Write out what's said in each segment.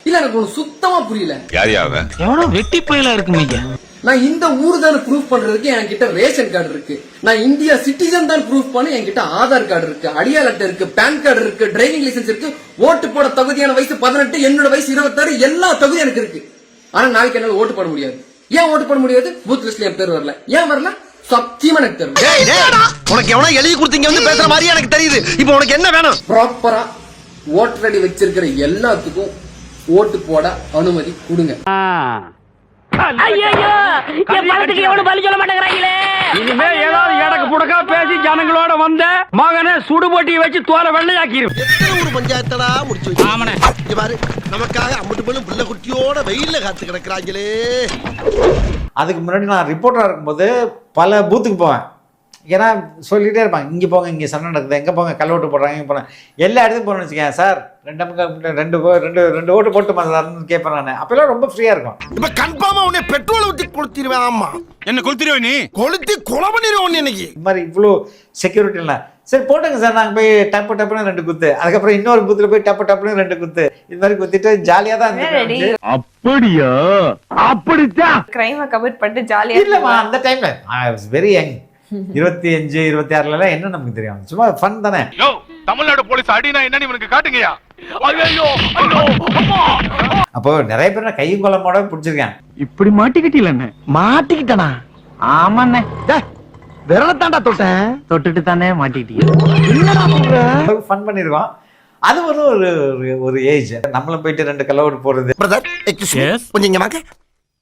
இல்ல எனக்கு ஒண்ணு சுத்தமா புரியல. எவ்வளவு வெட்டி பயிலா இருக்குமீங்க. நான் இந்த ஊர் தானே ப்ரூஃப் பண்றதுக்கு என்கிட்ட ரேஷன் கார்டு இருக்கு. நான் இந்தியா சிட்டிசன் தான் ப்ரூஃப் பண்ண என்கிட்ட ஆதார் கார்டு இருக்கு, அடியாள் அட்டை இருக்கு, பேன் கார்டு இருக்கு, டிரைவிங் லைசன்ஸ் இருக்கு, ஓட்டு போட தகுதியான வயசு 18, என்னோட வயசு 26, எல்லா தகுதியும் எனக்கு இருக்கு. ஆனா நாளைக்கு என்னால ஓட்டு போட முடியாது. ஏன் ஓட்டு போட முடியாது? பூத் லிஸ்ட்ல என் பேர் வரல. ஏன் வரல? சத்தியமா எனக்கு தெரியல. உனக்கு எவனா எழுதி கொடுத்தீங்க வந்து பேசுற மாதிரி எனக்கு தெரியுது. இப்போ உனக்கு என்ன வேணும்? ப்ராப்பரா ஓட்டர் ஐடி வச்சிருக்கிற எல்லாத்துக்கும் ஓட்டு போட அனுமதி கொடுங்க. இனிமே ஏதாவது எடக்கு புடக்கா பேசி ஜனங்களோட வந்த மகனை சுடுபொட்டியை வச்சு தோலை வெள்ளையாக்கிரும். ஒரு பஞ்சாயத்தடா முடிச்சு பாரு. நமக்காக அம்பட்டு போலும் புள்ள குட்டியோட வெயில்ல காத்து கிடக்குறாங்களே. அதுக்கு முன்னாடி நான் ரிப்போர்ட்டராக இருக்கும்போது பல பூத்துக்கு போவேன். ஏன்னா சொல்லிகிட்டே இருப்பாங்க, இங்கே போங்க, இங்கே சண்டை நடக்குது, எங்கே போங்க, கல்லோட்டு போடுறாங்க, இங்கே போனேன், எல்லா இடத்துக்கும் போகணும்னு வச்சுக்கேன். சார் ரெண்டு ஓட்டு போட்டுமா சார்னு கேட்பேன் நான். அப்பெல்லாம் ரொம்ப ஃப்ரீயாக இருக்கும். இப்போ கன்ஃபார்மாக உன்னை பெட்ரோலை ஊற்றி கொளுத்திடுவேன். ஆமாம், என்ன கொளுத்திடுவேன்? நீ கொளுத்தி கொலை பண்ணிடுவோம் இன்னைக்கு. இது மாதிரி இவ்வளோ செக்யூரிட்டி இல்லை. சரி போட்டுங்க சார், நாங்கள் போய் டப்புன்னு 2 குத்து, அதுக்கப்புறம் இன்னொரு பூத்தில் போய் டப்புன்னு 2 குத்து, இது மாதிரி குத்திட்டு ஜாலியாக தான் இருந்தேன். அப்படியா? அப்படித்தான் கிரைமை கமிட் பண்ணிட்டு ஜாலியா இல்லைம்மா, அந்த டைம்ல ஐ வாஸ் வெரி யங். 25, 26 என்ன நமக்கு தெரியும், சும்மா ஃபன் தானே. தமிழ்நாடு போலீஸ் அடினா என்ன இவனுக்கு காட்டுங்கயா. அப்போ நிறைய பேர் நான் கையும் கொள்ளமோட பிடிச்சிருக்கேன். இப்படி மாட்டிக்கிட்டீங்க. மாட்டிக்கிட்டனா? ஆமாண்ணே, விரலத்தாண்டா தொட்டேன், தொட்டுட்டு தானே மாட்டிக்கிட்டீங்க. ஃபன் பண்ணிருக்கோம். அது ஒரு ஏஜ். நம்மளும் போயிட்டு 2 கல்லோடு போறது. கொஞ்சம் இங்க வாங்க.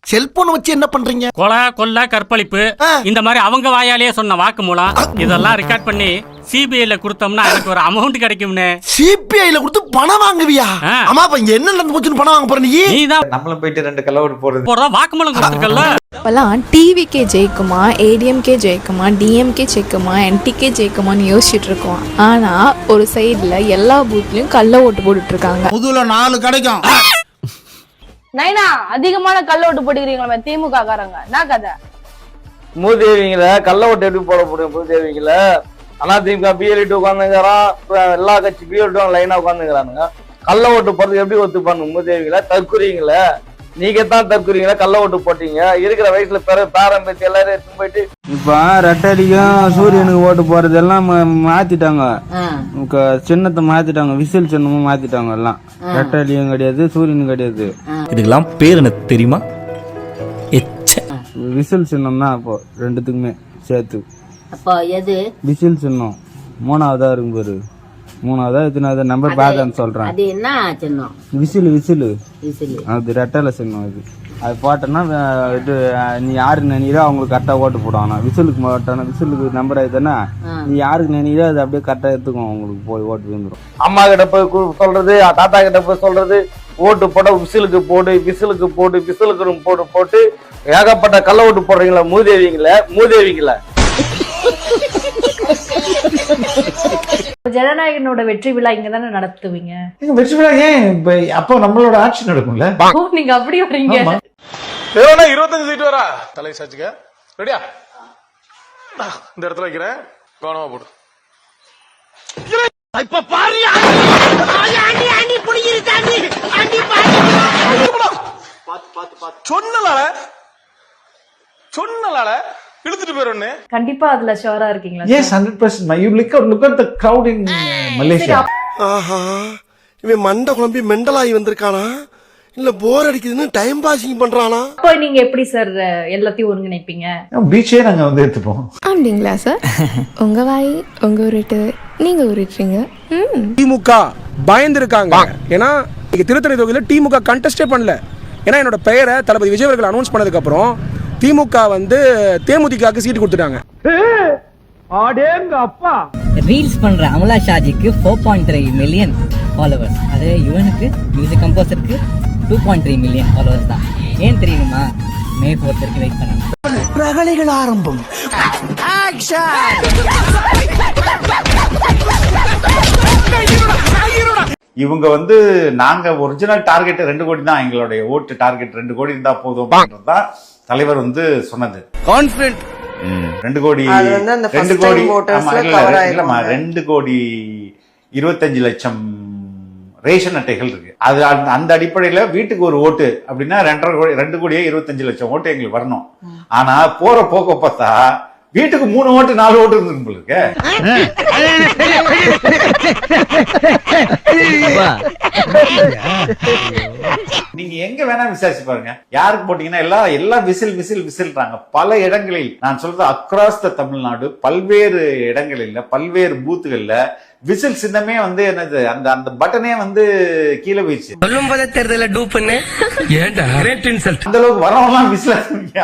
செல்போன் வச்சு என்ன பண்றீங்க? கொலை, கொல்ல, கற்பழிப்பு, இந்த மாதிரி அவங்க வாயாலேயே சொன்ன வாக்கு மூலம் இதெல்லாம் ரெக்கார்ட் பண்ணி சிபிஐல கொடுத்தோம்னா எனக்கு ஒரு அமௌண்ட் கிடைக்கும்னு. சிபிஐல கொடுத்து பணம் வாங்குவியா? ஆமா, அப்ப இங்க என்ன நடந்து போச்சுன்னு பணம் வாங்க போற நீதான். நம்மளும் போயிட்டு 2 கல்லோடு போறது. போறோம், வாக்குமூலம் கொடுத்துருக்கல. இப்பெல்லாம் டிவிக்கே ஜெயிக்குமா, ஏடிஎம்கே ஜெயிக்குமா, டிஎம்கே ஜெயிக்குமா, என்டிகே ஜெயிக்குமான்னு யோசிச்சுட்டு இருக்கோம். ஆனா ஒரு சைடுல எல்லா பூத்லயும் கள்ள ஓட்டு போட்டுட்டு இருக்காங்க. புதுல 4 கிடைக்கும். நைனா அதிகமான கள்ள ஓட்டு போட்டுக்கிறீங்களா திமுக காரங்க? என்ன கதை? மூதேவிங்கள கள்ள ஓட்டு எப்படி போட முடியும்? மூதேவிங்கள அதிமுக பிஎல்இட்டு உட்காந்துங்கிறான், எல்லா கட்சி பிஎல்இட்டும் லைனா உட்காந்துங்கிறானுங்க. கள்ள ஓட்டு போறதுக்கு எப்படி ஒத்துப்பானுங்க? மூதேவிங்கள தற்குறீங்கள, நீங்க தான் தற்குறீங்களா? கள்ள ஓட்டு போட்டீங்க, இருக்கிற வயசுல பேரம் பேச்சு எல்லாரும் எடுத்து போயிட்டு இப்ப ரெட்டடிக்கும் சூரியனுக்கு ஓட்டு போறது எல்லாம் மாத்திட்டாங்க. சின்னத்தை மாத்திட்டாங்க, விசில் சின்னமும் மாத்திட்டாங்க. எல்லாம் ரெட்டடியும் கிடையாது, சூரியனும் கிடையாது. இதுக்கெல்லாம் பேர் என்ன தெரியுமா? விசில் சின்னம் தான் இப்போ ரெண்டுத்துக்குமே சேர்த்து. விசில் சின்னம் 3ஆவதா இருக்கும் பாரு. 3ஆவதா எத்தனாவது நம்பர் பாதான்னு சொல்றேன். விசில் அது ரெட்டலை சின்னம். அது போட்டோன்னா இது நீ யாருக்கு நினைக்கிறோ அவங்களுக்கு கரெக்டா ஓட்டு போடுவாங்க. விசிலுக்கு போட்டோன்னா விசிலுக்கு நம்பர் ஆயிடுச்சுன்னா நீ யாருக்கு நினைக்கிறோ அது அப்படியே கரெக்டா எடுத்துக்கும், அவங்களுக்கு போய் ஓட்டு வந்துடும். அம்மா கிட்ட போய் சொல்றது, தாத்தா கிட்ட போய் சொல்றது, ஓட்டு போட விசிலுக்கு போடு, விசிலுக்கு போடு, விசிலுக்கு போட்டு ஏகப்பட்ட கள்ள ஓட்டு போடுறீங்களா மூதேவிங்கள. ஜனநாயகனோட வெற்றி விழா இங்க தானே நடத்துவீங்க? வெற்றி விழா ஏன் அப்போ நம்மளோட ஆட்சி நடக்கும்ல. நீங்க அப்படி வரீங்க. 25 சீட் வரா தலை சாச்சுக்க. ரெடியா? இந்த இடத்துல வைக்கிறேன், கவனமா போடு. இப்ப பாரு, சொன்னலால இழுத்துட்டு போயிரு. கண்டிப்பா அதுல ஷோரா இருக்கீங்களா? Yes, 100%. You look at the crowd in Malaysia. ஆஹா, இவன் மண்டை குழம்பி மெண்டலாகி வந்திருக்கானா இல்ல போர் அடிக்குதுன்னு டைம் பாசிங் பண்றானா? அப்போ நீங்க எப்படி சார் எல்லாத்தையும் ஒருங்கிணைப்பீங்க? பீச்சே நாங்க வந்து எடுத்துப்போம். அப்படிங்களா சார்? உங்க வாய் உங்க உருட்டு, நீங்க உருட்டுறீங்க. திமுக பயந்து இருக்காங்க. ஏன்னா திருத்தணி தொகுதியில திமுக கண்டெஸ்டே பண்ணல. ஏன்னா என்னோட பெயரை தளபதி விஜய் அவர்கள் அனௌன்ஸ் பண்ணதுக்கு அப்புறம் திமுக வந்து தேமுதிகக்கு சீட்டு கொடுத்துட்டாங்க. ரீல்ஸ் பண்ற அமலா ஷாஜிக்கு 4.3 மில்லியன் ஃபாலோவர்ஸ். அதே யுவனுக்கு மியூசிக் கம்போசருக்கு 2.3 மில்லியன் ஃபாலோவர்ஸ் தான். ஏன் தெரியுமா? மே 4 வரைக்கும் வெயிட் பண்ணாங்க. பிரகலைகள் ஆரம்பம். இவங்க வந்து நாங்க ஒரிஜினல் டார்கெட் 2 கோடி தான், எங்களுடைய ஓட்டு டார்கெட் 2 கோடி இருந்தா போதும் தான் தலைவர் வந்து சொன்னது. கான்ஃபிடென்ட் 2 கோடி 2 கோடி 25 லட்சம் ரேஷன் அட்டைகள் இருக்கு. அது அந்த அடிப்படையில வீட்டுக்கு ஒரு ஓட்டு அப்படின்னா 2 கோடியே 25 லட்சம் ஓட்டு எங்களுக்கு வரணும். ஆனா போற போக்க பார்த்தா வீட்டுக்கு 3 ஓட்டு 4 ஓட்டு இருந்துருக்கு. நீங்க எங்க வேணா விசாரிச்சு பாருங்க, யாருக்கு போட்டீங்கன்னா எல்லாம் விசில்றாங்க. பல இடங்களில் நான் சொல்றது அக்ராஸ் த தமிழ்நாடு பல்வேறு இடங்களில் பல்வேறு பூத்துகள்ல விசில் சின்னமே வந்து என்னது அந்த பட்டனே வந்து கீழே போயிடுச்சு. சொல்லும் போதே தெரியல டூப்னு. ஏண்டா கிரேட் இன்சல்ட். அந்த அளவுக்கு வரவெல்லாம் விசிலா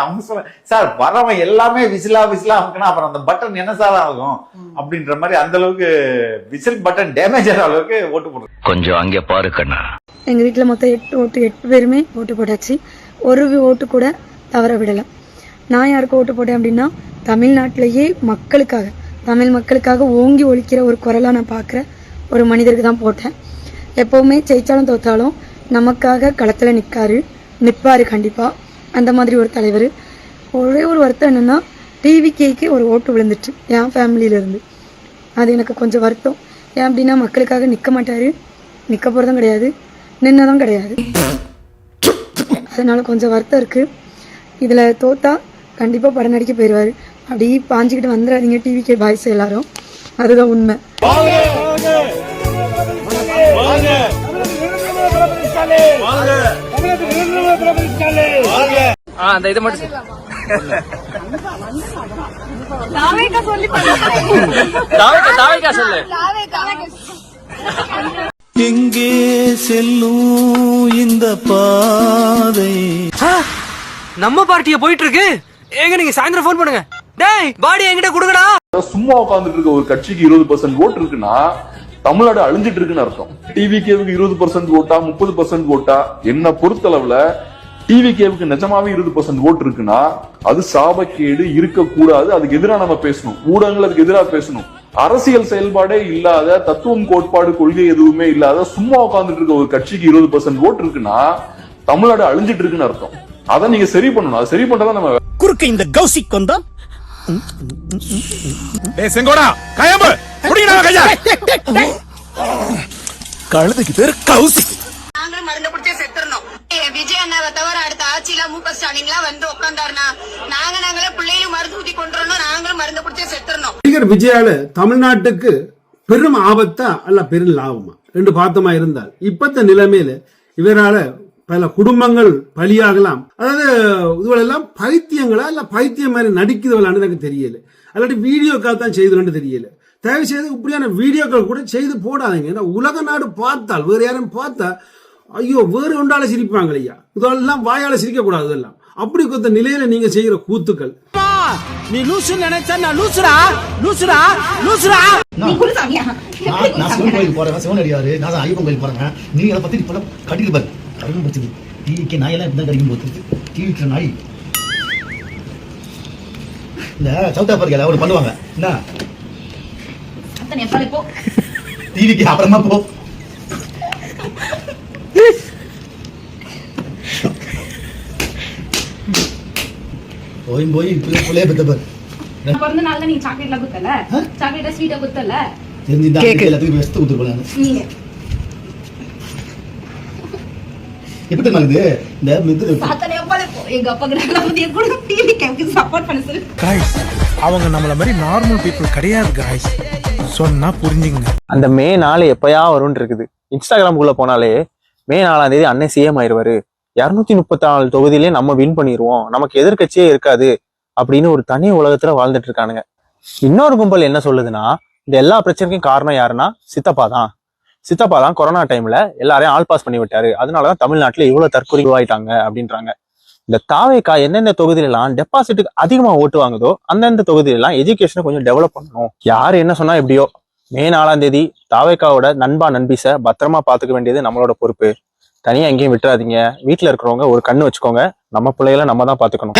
அவங்க சொல்ல சார் வரவன் எல்லாமே விசிலா அமுக்கினா அப்புறம் அந்த பட்டன் என்ன சார் ஆகும் அப்படின்ற மாதிரி அந்த அளவுக்கு விசில் பட்டன் டேமேஜ் ஆகிற அளவுக்கு ஓட்டு போடுறது. கொஞ்சம் அங்கே பாரு கண்ணா. எங்க வீட்டுல மொத்தம் 8 பேருமே ஓட்டு போட்டாச்சு. ஒரு ஓட்டு கூட தவற விடலாம். நான் யாருக்கு ஓட்டு போட்டேன் அப்படின்னா தமிழ்நாட்டிலேயே தமிழ் மக்களுக்காக ஓங்கி ஒலிக்கிற ஒரு குரலா நான் பார்க்குற ஒரு மனிதருக்கு தான் போட்டேன். எப்பவுமே ஜெயிச்சாலும் தோத்தாலும் நமக்காக களத்துல நிற்பாரு கண்டிப்பா. அந்த மாதிரி ஒரு தலைவர். ஒரே ஒரு வருத்தம் என்னன்னா டிவிகேக்கு ஒரு ஓட்டு விழுந்துட்டு என் ஃபேமிலியில இருந்து. அது எனக்கு கொஞ்சம் வருத்தம். ஏன் அப்படின்னா மக்களுக்காக நிற்க மாட்டாரு, நிற்க போறதும் கிடையாது, நின்னதும் கிடையாது. அதனால கொஞ்சம் வருத்தம் இருக்கு. இதுல தோத்தா கண்டிப்பா படம் நடிக்க போயிடுவாரு. அப்படி பாஞ்சுக்கிட்டு வந்துடாதீங்க டிவிகே பாய்ஸ் எல்லாரும், அதுதான் உண்மை. அந்த இதை மட்டும் சொல்லு. எங்கே செல்லும் இந்த பாதை? நம்ம பார்ட்டிய போயிட்டு இருக்கு. ஏங்க நீங்க சாயந்தரம் போன் பண்ணுங்க. டேய் பாடி என்கிட்ட கொடுங்கடா. சும்மா உட்கார்ந்துட்டு இருக்க ஒரு கட்சிக்கு 20% ஓட்டு இருக்குன்னா தமிழ்நாடு அழிஞ்சிட்டு இருக்குன்னு அர்த்தம். டிவிகேவுக்கு 20% ஓட்டா 30% ஓட்டா என்ன பொறுத்தளவுல டிவிகேவுக்கு நிஜமாவே 20% ஓட்டு இருக்குன்னா அது சாபக்கேடு இருக்கக்கூடாது. அதுக்கு எதிராக நம்ம பேசணும். ஊடகங்கள் அதுக்கு எதிராக பேசணும். அரசியல் செயல்பாடே இல்லாத தத்துவம் கோட்பாடு கொள்கை எதுவுமே இல்லாத சும்மா உட்கார்ந்துட்டு இருக்க ஒரு கட்சிக்கு 20% ஓட்டு இருக்குன்னா தமிழ்நாடு அழிஞ்சிட்டு இருக்குன்னு அர்த்தம். அதை நீங்க சரி பண்ணணும். அதை சரி பண்றதா நம்ம குறுக்க இந்த கௌசிக் வந்தா செங்கோடா கயம்பு கையா கழுதுக்கு பேரு கௌசிக். நாங்களும் மருந்து குடிச்சே செத்துறணும். விஜய் அண்ணாவை தவிர அடுத்த ஆட்சியில முக ஸ்டாலின்லாம் வந்து உட்கார்ந்தாருனா நாங்களே பிள்ளைகளும் மருந்து ஊத்தி கொண்டுறோம். நாங்களும் மருந்து குடிச்சே செத்துறணும். நடிகர் விஜயால தமிழ்நாட்டுக்கு பெரும் ஆபத்தா அல்ல பெரும் லாபமா ரெண்டு பார்த்தமா இருந்தால் இப்பத்த நிலைமையில இவரால பல குடும்பங்கள் பலியாகலாம். அதாவது இதுவெல்லாம் பைத்தியங்களா இல்ல பைத்தியம் மாதிரி நடிக்குதுவலான்னு எனக்கு தெரியல. அல்லாட்டி வீடியோக்காக தான் செய்துன்னு தெரியல. தயவு செய்து இப்படியான வீடியோக்கள் கூட செய்து போடாதீங்க. ஏன்னா உலக நாடு பார்த்தால் வேற யாரும் பார்த்தா ஐயோ வேறு ஒன்றால சிரிப்பாங்க ஐயா. இதெல்லாம் வாயால சிரிக்க கூடாது. இதெல்லாம் அப்படி கொத்த நிலையில நீங்க செய்யற கூத்துக்கள். நீ லூசு நினைச்சா நான் லூசுரா. நான் சிவன் கோயில் போறேன், சிவன் அடியாரு. நான் ஐயப்பன் கோயில் போறேன். நீ அதை பத்தி இப்ப கட்டிட்டு பாரு. கடினம் படுத்துது. டிவிக்கு நாயெல்லாம் இப்படி தான் கடிக்கும் போது டிவிக்கு நாய் இந்த சவுத் ஆப்பிரிக்கால அவர் பண்ணுவாங்க. என்ன டிவிக்கு அப்புறமா போ. போய் பிள்ளைய பெத்த பாரு. பிறந்த நாள்ல நீ சாக்லேட்ல குத்தல, சாக்லேட்ட ஸ்வீட்டா குத்தல. கேக் எல்லாத்துக்கும் வெஸ்ட் குத்து போலாம். எப்படி மருந்து இந்த மிது சாத்தனே போல எங்க அப்பா கிட்ட வந்து கூட டிவி கேக்கு சப்போர்ட் பண்ண சொல்லு. गाइस அவங்க நம்மள மாதிரி நார்மல் பீப்பிள் கிடையாது गाइस. சொன்னா புரிஞ்சுங்க. அந்த மே 4 எப்பயா வரும்னு இருக்குது. இன்ஸ்டாகிராமுக்குள்ள போனாலே மே 4ஆம் தேதி அண்ணன் சிஎம் ஆயிடுவாரு, 234 தொகுதியிலே நம்ம வின் பண்ணிடுவோம், நமக்கு எதிர்கட்சியே இருக்காது அப்படின்னு ஒரு தனி உலகத்துல வாழ்ந்துட்டு இருக்கானுங்க. இன்னொரு கும்பல் என்ன சொல்லுதுன்னா இந்த எல்லா பிரச்சனைக்கும் காரணம் யாருன்னா சித்தப்பா தான் கொரோனா டைம்ல எல்லாரையும் ஆல் பாஸ் பண்ணி விட்டாரு, அதனாலதான் தமிழ்நாட்டுல இவ்வளவு தற்கொலை உருவாயிட்டாங்க அப்படின்றாங்க. இந்த தாவேக்கா எந்தெந்த தொகுதியிலாம் டெபாசிட்டுக்கு அதிகமா ஓட்டு வாங்குதோ அந்தந்த தொகுதியிலாம் எஜுகேஷனை கொஞ்சம் டெவலப் பண்ணணும். யாரு என்ன சொன்னா எப்படியோ மே 4ஆம் தேதி தாவேக்காவோட நண்பிசை பத்திரமா பாத்துக்க வேண்டியது நம்மளோட பொறுப்பு. தனியா எங்கேயும் விட்டுறாதீங்க. வீட்டுல இருக்கிறவங்க ஒரு கண்ணு வச்சுக்கோங்க. நம்ம பிள்ளைகளை நம்ம தான் பாத்துக்கணும்.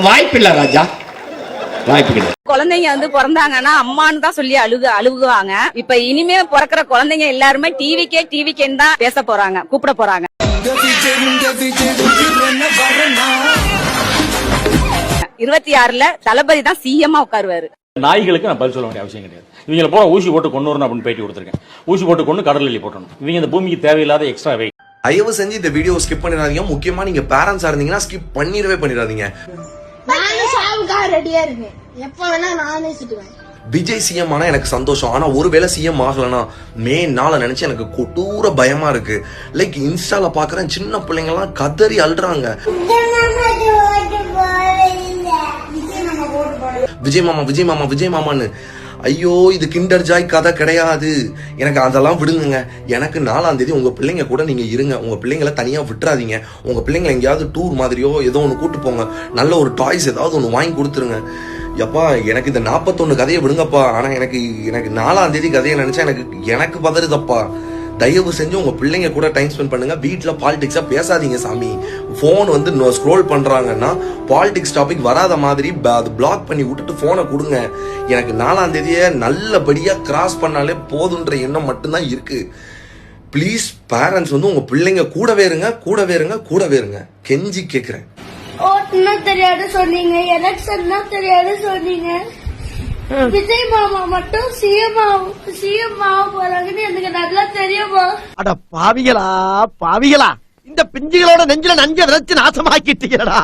வாய்ப்பில்லை ராஜா, வாய்ப்பு. குழந்தைங்க வந்து பிறந்தாங்கன்னா அம்மான்னு தான் சொல்லி அழுகுவாங்க. இப்ப இனிமே பிறக்கிற குழந்தைங்க எல்லாருமே டிவிக்கேன்னு தான் பேச போறாங்க, கூப்பிட போறாங்க. 26ல தளபதி தான் சிஎம்மா உட்காருவாரு. நாய்களுக்கு நான் பதில் சொல்ல வேண்டிய அவசியம் கிடையாது. இவங்களை போல ஊசி போட்டு கொண்டு வரணும் அப்படின்னு பேட்டி கொடுத்துருக்கேன். ஊசி போட்டு கொண்டு கடல் எல்லி போட்டணும். இவங்க இந்த பூமிக்கு தேவையில்லாத எக்ஸ்ட்ரா வெயிட். தயவு செஞ்சு இந்த வீடியோ ஸ்கிப் பண்ணிடாதீங்க. முக்கியமா நீங்க பேரண்ட்ஸா இருந்தீங்கன்னா ஸ்கிப் பண்ணிடாதீங்க. விஜய் சிஎம் ஆனா எனக்கு சந்தோஷம். ஆனா ஒருவேளை சிஎம் ஆகலனா மே 4 நினைச்சு எனக்கு கொடூர பயமா இருக்கு. லைக் இன்ஸ்டால பாக்குறேன் சின்ன பிள்ளைங்க எல்லாம் கதறி அழுறாங்க. விஜய் மாமான்னு. ஐயோ இது கிண்டர் ஜாய் கதை கிடையாது. எனக்கு அதெல்லாம் விடுங்க. எனக்கு 4ஆம் தேதி உங்க பிள்ளைங்க கூட நீங்க இருங்க. உங்க பிள்ளைங்களை தனியா விட்டுறாதீங்க. உங்க பிள்ளைங்களை எங்கேயாவது டூர் மாதிரியோ ஏதோ ஒன்று கூட்டு போங்க. நல்ல ஒரு டாய்ஸ் ஏதாவது ஒன்று வாங்கி கொடுத்துருங்க. எப்பா எனக்கு இந்த 41 கதையை விடுங்கப்பா. ஆனா எனக்கு 4ஆம் தேதி கதையை நினைச்சா எனக்கு பதறுதப்பா. தயவு செஞ்சு உங்க பிள்ளைங்க கூட டைம் ஸ்பெண்ட் பண்ணுங்க. வீட்டுல பாலிடிக்ஸா பேசாதீங்க சாமி. போன் வந்து ஸ்க்ரோல் பண்றாங்கன்னா பாலிடிக்ஸ் டாபிக் வராத மாதிரி அது பிளாக் பண்ணி விட்டுட்டு போனை கொடுங்க. எனக்கு 4ஆம் தேதியை நல்லபடியா கிராஸ் பண்ணாலே போதுன்ற எண்ணம் மட்டும்தான் இருக்கு. ப்ளீஸ் பேரண்ட்ஸ் வந்து உங்க பிள்ளைங்க கூடவே இருங்க. கெஞ்சி கேக்குறேன். தெரியாது சொன்னீங்க, எலெக்ஷன் தான் தெரியாது சொன்னீங்க. விஜய் மாமா மட்டும் சிஎம் ஆக போறாங்கன்னு எனக்கு நல்லா தெரியுமா? அட பாவிகளா இந்த பிஞ்சுகளோட நெஞ்சில நஞ்ச விதைச்சு நாசமாக்கிட்டீங்கடா.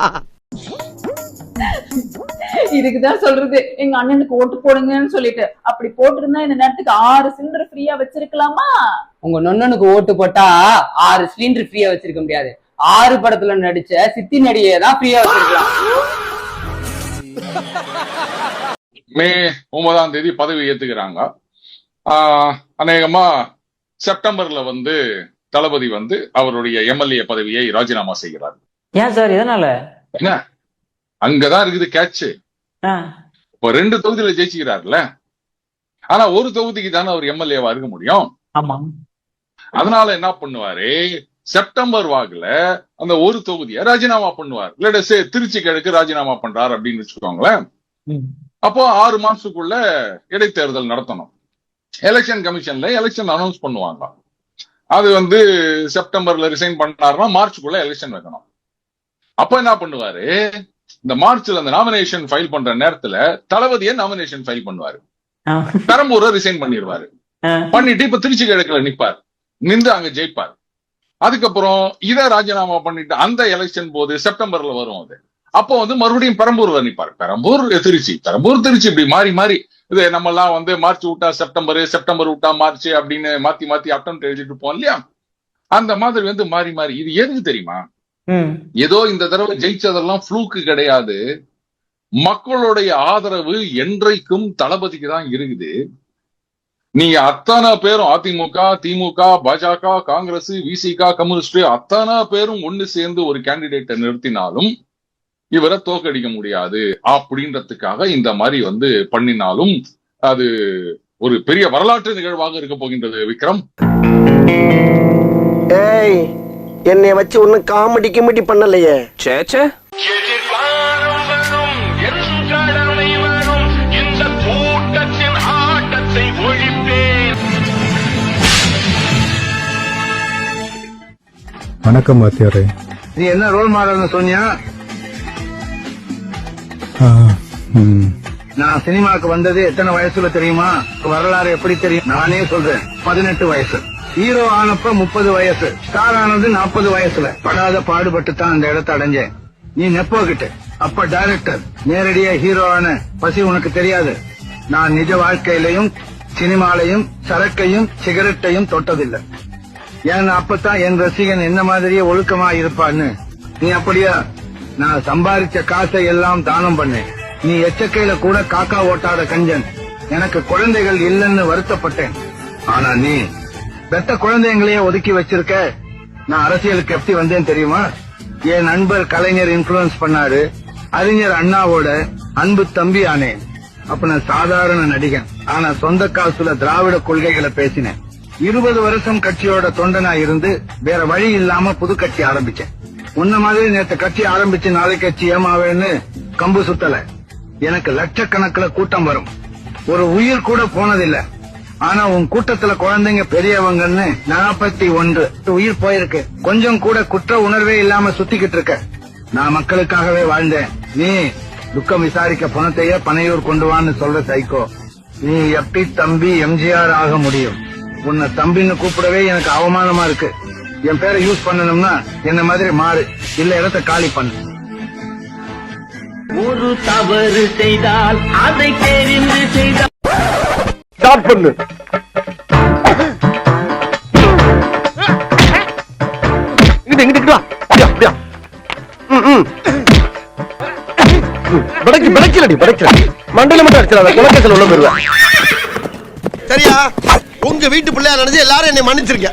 இதுக்குதான் சொல்றது எங்க அண்ணனுக்கு ஓட்டு போடுங்கன்னு சொல்லிட்டு. அப்படி போட்டிருந்தா இந்த நேரத்துக்கு 6 சிலிண்டர் ஃப்ரீயா வச்சிருக்கலாமா? உங்க நொண்ணனுக்கு ஓட்டு போட்டா 6 சிலிண்டர் ஃப்ரீயா வச்சிருக்க முடியாது. 6 படத்துல நடிச்ச சித்தி நடிகையை தான் ஃப்ரீயா வச்சிருக்கலாம். மே 9ஆம் தேதி பதவி ஏத்துக்கிறாங்க. அநேகமா செப்டம்பர்ல வந்து தளபதி வந்து அவருடைய எம்எல்ஏ பதவியை ராஜினாமா செய்கிறார். ஏன் சார் எதனால? என்ன அங்கதான் இருக்குது கேட்ச். இப்ப 2 தொகுதியில ஜெயிச்சுக்கிறாருல. ஆனா ஒரு தொகுதிக்கு தானே அவர் எம்எல்ஏவா இருக்க முடியும். ஆமா. அதனால என்ன பண்ணுவாரு, செப்டம்பர் வாக்குல அந்த ஒரு தொகுதியை ராஜினாமா பண்ணுவார். இல்ல திருச்சி கிழக்கு ராஜினாமா பண்றாரு அப்படின்னு வச்சுக்கோங்களேன். அப்போ 6 மாசத்துக்குள்ள இடைத்தேர்தல் நடத்தணும். எலெக்ஷன் கமிஷன்ல எலெக்ஷன் அனௌன்ஸ் பண்ணுவாங்க. அது வந்து செப்டம்பர்ல ரிசைன் பண்ணாருன்னா மார்ச்சுக்குள்ள எலெக்ஷன் வைக்கணும். அப்ப என்ன பண்ணுவாரு, இந்த மார்ச்ல அந்த நாமினேஷன் ஃபைல் பண்ற நேரத்துல தளபதியை நாமினேஷன் ஃபைல் பண்ணுவாரு. பெரம்பூரை ரிசைன் பண்ணிடுவாரு. பண்ணிட்டு இப்ப திருச்சி கிழக்குல நிப்பார். நின்று அங்க ஜெயிப்பார். அதுக்கப்புறம் இதை ராஜினாமா பண்ணிட்டு அந்த எலெக்ஷன் போது செப்டம்பர்ல வரும். அது அப்போ வந்து மறுபடியும் பெரம்பூர்ல நிப்பாரு. பெரம்பூர் திருச்சி இப்படி மாறி இது நம்ம எல்லாம் வந்து மார்ச் விட்டா செப்டம்பர் விட்டா மார்ச் அப்படின்னு மாத்தி அட்டம் எழுதிட்டு இருப்போம் இல்லையா? அந்த மாதிரி வந்து மாறி இது எதுக்கு தெரியுமா? ஏதோ இந்த தடவை ஜெயிச்சதெல்லாம் ஃப்ளூக்கு கிடையாது. மக்களுடைய ஆதரவு என்றைக்கும் தளபதிக்கு தான் இருக்குது. நீங்க அத்தனை பேரும் அதிமுக, திமுக, பாஜக, காங்கிரஸ், விசிக, கம்யூனிஸ்ட் அத்தனை பேரும் ஒண்ணு சேர்ந்து ஒரு கேண்டிடேட்டை நிறுத்தினாலும் இவரை தோக்கடிக்க முடியாது அப்படின்றதுக்காக இந்த மாதிரி வந்து பண்ணினாலும் அது ஒரு பெரிய வரலாற்று நிகழ்வாக இருக்க போகின்றது. விக்ரம், ஏய் என்னைய வச்சு ஒன்னும் காமெடி கிமெடி பண்ணலையே. சேச்சே வணக்கம் வாத்தியாரே. நீ என்ன ரோல் மாடல்னு சொன்னியா? நான் சினிமாவுக்கு வந்தது எத்தனை வயசுல தெரியுமா? வரலாறு எப்படி தெரியும்? நானே சொல்றேன், 18 வயசு. ஹீரோ ஆனப்ப 30 வயசு. ஸ்டார் ஆனது 40 வயசுல. படாத பாடுபட்டு தான் அந்த இடத்தை அடைஞ்சேன். நீ நெப்போகிட்ட அப்ப டைரக்டர், நேரடியா ஹீரோ ஆன பசி உனக்கு தெரியாது. நான் நிஜ வாழ்க்கையிலையும் சினிமாலையும் சரக்கையும் சிகரெட்டையும் தொட்டதில்லை. ஏன்னா அப்பதான் என் ரசிகன் என்ன மாதிரியே ஒழுக்கமா இருப்பான்னு. நீ அப்படியா? நான் சம்பாதிச்ச காசை எல்லாம் தானம் பண்ணேன். நீ எச்சக்கையில கூட காக்கா ஓட்டாத கஞ்சன். எனக்கு குழந்தைகள் இல்லைன்னு வருத்தப்பட்டேன். ஆனா நீ பெத்த குழந்தைங்களையே ஒதுக்கி வச்சிருக்க. நான் அரசியலுக்கு எப்படி வந்தேன் தெரியுமா? என் நண்பர் கலைஞர் இன்ஃபுளுன்ஸ் பண்ணாரு. அறிஞர் அண்ணாவோட அன்பு தம்பி ஆனேன். அப்ப நான் சாதாரண நடிகன். ஆனா சொந்த காசுல திராவிட கொள்கைகளை பேசினேன். 20 வருஷம் கட்சியோட தொண்டனா இருந்து வேற வழி இல்லாம புது கட்சி ஆரம்பிச்சேன். உன்ன மாதிரி நேற்று கட்சி ஆரம்பிச்சு நாளை கட்சி ஏமாவேன்னு கம்பு சுத்தல. எனக்கு லட்சக்கணக்கில் கூட்டம் வரும். ஒரு உயிர் கூட போனதில்லை. ஆனா உன் கூட்டத்துல குழந்தைங்க பெரியவங்கன்னு 41 உயிர் போயிருக்கு. கொஞ்சம் கூட குற்ற உணர்வே இல்லாம சுத்திக்கிட்டு இருக்க. நான் மக்களுக்காகவே வாழ்ந்தேன். நீ துக்கம் விசாரிக்க பணத்தையே பனையூர் கொண்டு வான்னு சொல்ற சைக்கோ. நீ எப்படி தம்பி எம்ஜிஆர் ஆக முடியும்? உன்னை தம்பின்னு கூப்பிடவே எனக்கு அவமானமா இருக்கு. என் பேரை யூஸ் பண்ணணும்னா என்ன மாதிரி மாறு, இல்ல இடத்தை காலி பண்ணு. ஒரு தவறு செய்தால் அதை தெரிந்து செய்தால் ஸ்டார்ட் பண்ணு. இங்கிட்டு வா. அப்படியா மண்டல மட்டும் அடிச்சிடாத, குலக்கத்தில் உள்ள போயிருவேன். சரியா? உங்க வீட்டு பிள்ளையா நினைச்சு எல்லாரும் என்னை மன்னிச்சிருக்க.